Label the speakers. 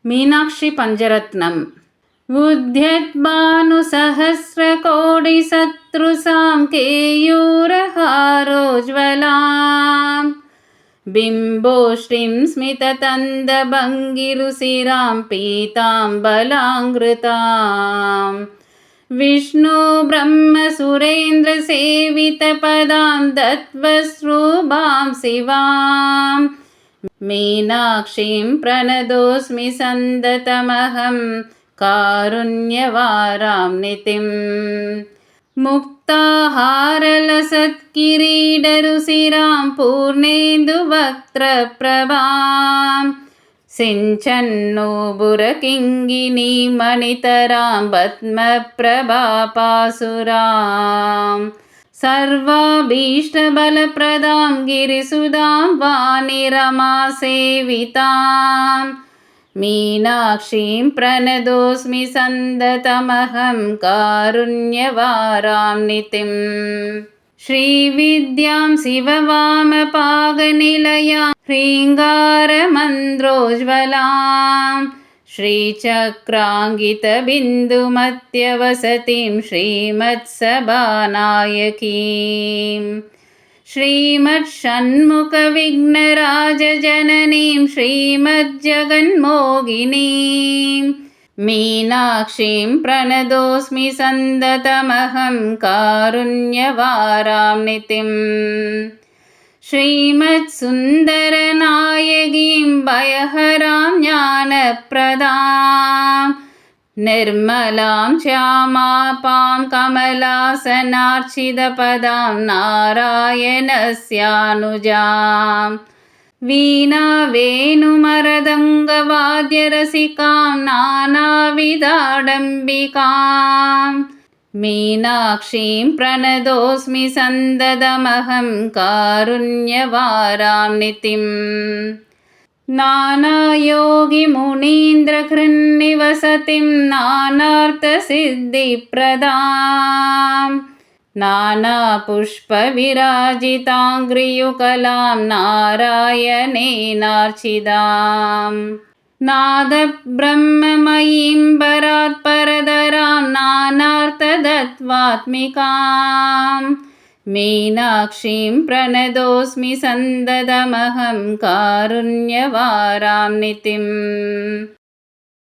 Speaker 1: मीनाक्षी पंजरत्नम् उद्यद्भानुसहस्रकोटिशत्रुसां केयूरहारोज्ज्वलाम् बिम्बोश्रीं स्मिततन्दभङ्गिरुचिरां पीताम्बलाङ्कृताम् विष्णुब्रह्मसुरेन्द्रसेवितपदां दत्वश्रुभां शिवाम् मीनाक्षीं प्रणतोऽस्मि सन्ततमहं कारुण्यवारां नितिम् मुक्ताहारलसत्किरीटरुचिरां पूर्णेन्दुवक्त्रप्रभां सिञ्चन्नूपुरकिङ्गिनीमणितरां पद्मप्रभापासुराम् सर्वाभीष्टबलप्रदां गिरिसुधां वाणिरमासेवितां मीनाक्षीं प्रणतोऽस्मि सन्ततमहं कारुण्यवारां नितिम् श्रीविद्यां शिववामपागनिलयां ह्रीङ्गारमन्त्रोज्ज्वलां श्रीचक्राङ्कितबिन्दुमत्यवसतिं श्रीमत्सभानायकीं श्रीमत्षण्मुखविघ्नराजजननीं श्रीमज्जगन्मोहिनीं मीनाक्षीं प्रणतोऽस्मि सन्ततमहं कारुण्यवारां नितिम् श्रीमत्सुन्दरनायकीं भयहरां ज्ञानप्रदां निर्मलां श्यामापां कमलासनार्चितपदां नारायणस्यानुजां वीणावेणुमरदङ्गवाद्यरसिकां नानाविधाडम्बिकाम् मीनाक्षीं प्रणतोऽस्मि सन्ततमहं कारुण्यवारां नितिम् नानायोगिमुनीन्द्रकृन्निवसतिं नानार्थसिद्धिप्रदां नानापुष्पविराजिताङ्घ्रियुगलां नारायणेनार्चिताम् नादब्रह्ममयीं परात्परतरां नानार्थतत्त्वात्मिकां मीनाक्षीं प्रणतोऽस्मि सन्ततमहं कारुण्यवारां नितिम्